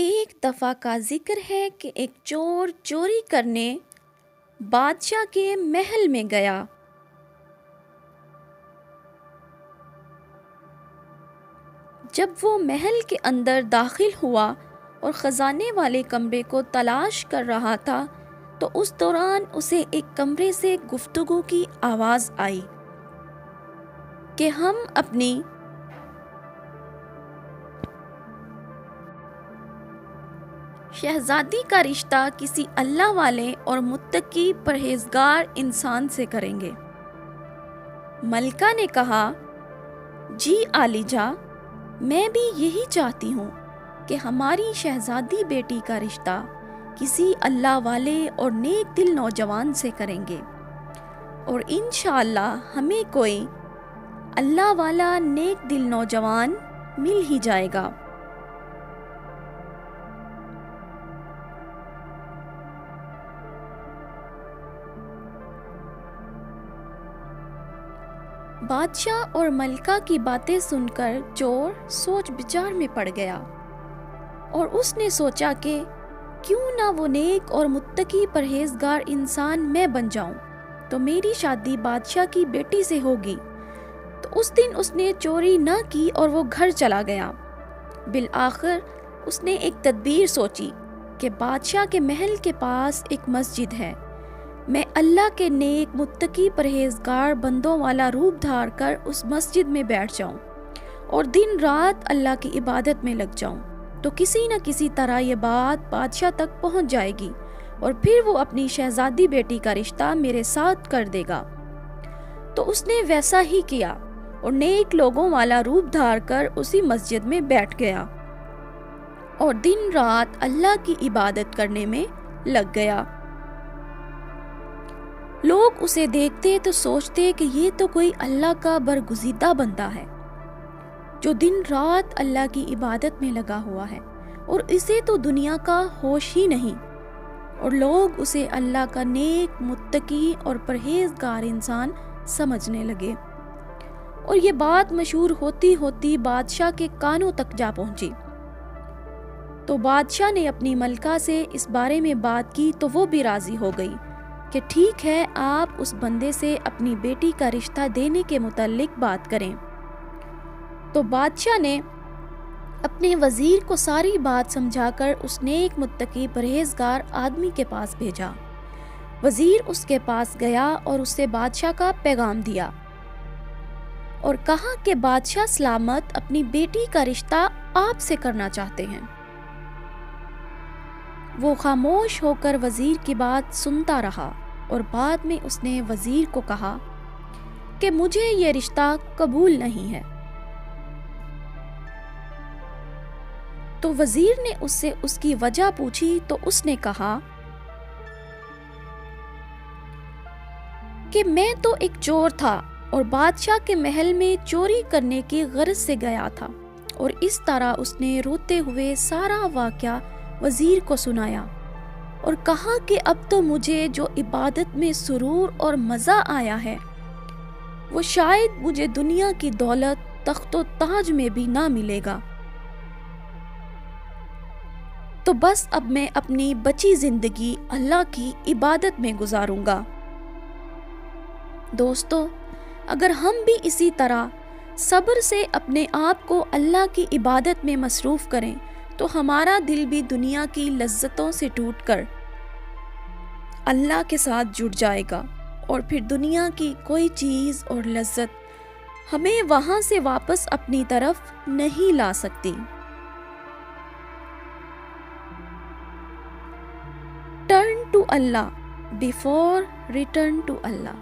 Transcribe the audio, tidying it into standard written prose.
ایک دفعہ کا ذکر ہے کہ ایک چور چوری کرنے بادشاہ کے محل میں گیا۔ جب وہ محل کے اندر داخل ہوا اور خزانے والے کمرے کو تلاش کر رہا تھا تو اس دوران اسے ایک کمرے سے گفتگو کی آواز آئی کہ ہم اپنی شہزادی کا رشتہ کسی اللہ والے اور متقی پرہیزگار انسان سے کریں گے۔ ملکہ نے کہا، جی عالیجا، میں بھی یہی چاہتی ہوں کہ ہماری شہزادی بیٹی کا رشتہ کسی اللہ والے اور نیک دل نوجوان سے کریں گے، اور انشاءاللہ ہمیں کوئی اللہ والا نیک دل نوجوان مل ہی جائے گا۔ بادشاہ اور ملکہ کی باتیں سن کر چور سوچ بچار میں پڑ گیا، اور اس نے سوچا کہ کیوں نہ وہ نیک اور متقی پرہیزگار انسان میں بن جاؤں تو میری شادی بادشاہ کی بیٹی سے ہوگی۔ تو اس دن اس نے چوری نہ کی اور وہ گھر چلا گیا۔ بالآخر اس نے ایک تدبیر سوچی کہ بادشاہ کے محل کے پاس ایک مسجد ہے، میں اللہ کے نیک متقی پرہیزگار بندوں والا روپ دھار کر اس مسجد میں بیٹھ جاؤں اور دن رات اللہ کی عبادت میں لگ جاؤں، تو کسی نہ کسی طرح یہ بات بادشاہ تک پہنچ جائے گی اور پھر وہ اپنی شہزادی بیٹی کا رشتہ میرے ساتھ کر دے گا۔ تو اس نے ویسا ہی کیا اور نیک لوگوں والا روپ دھار کر اسی مسجد میں بیٹھ گیا اور دن رات اللہ کی عبادت کرنے میں لگ گیا۔ لوگ اسے دیکھتے تو سوچتے کہ یہ تو کوئی اللہ کا برگزیدہ بندہ ہے جو دن رات اللہ کی عبادت میں لگا ہوا ہے، اور اسے تو دنیا کا ہوش ہی نہیں، اور لوگ اسے اللہ کا نیک متقی اور پرہیزگار انسان سمجھنے لگے، اور یہ بات مشہور ہوتی ہوتی بادشاہ کے کانوں تک جا پہنچی۔ تو بادشاہ نے اپنی ملکہ سے اس بارے میں بات کی تو وہ بھی راضی ہو گئی کہ ٹھیک ہے، آپ اس بندے سے اپنی بیٹی کا رشتہ دینے کے متعلق بات کریں۔ تو بادشاہ نے اپنے وزیر کو ساری بات سمجھا کر اس نیک متقی پرہیزگار آدمی کے پاس بھیجا۔ وزیر اس کے پاس گیا اور اس سے بادشاہ کا پیغام دیا اور کہا کہ بادشاہ سلامت اپنی بیٹی کا رشتہ آپ سے کرنا چاہتے ہیں۔ وہ خاموش ہو کر وزیر کی بات سنتا رہا، اور بعد میں اس نے وزیر کو کہا کہ مجھے یہ رشتہ قبول نہیں ہے۔ تو وزیر نے اس سے اس کی وجہ پوچھی تو اس نے کہا کہ میں تو ایک چور تھا اور بادشاہ کے محل میں چوری کرنے کی غرض سے گیا تھا، اور اس طرح اس نے روتے ہوئے سارا واقعہ وزیر کو سنایا اور کہا کہ اب تو مجھے جو عبادت میں سرور اور مزہ آیا ہے وہ شاید مجھے دنیا کی دولت تخت و تاج میں بھی نہ ملے گا، تو بس اب میں اپنی بچی زندگی اللہ کی عبادت میں گزاروں گا۔ دوستو، اگر ہم بھی اسی طرح صبر سے اپنے آپ کو اللہ کی عبادت میں مصروف کریں تو ہمارا دل بھی دنیا کی لذتوں سے ٹوٹ کر اللہ کے ساتھ جڑ جائے گا، اور پھر دنیا کی کوئی چیز اور لذت ہمیں وہاں سے واپس اپنی طرف نہیں لا سکتی۔ Turn to Allah before return to Allah.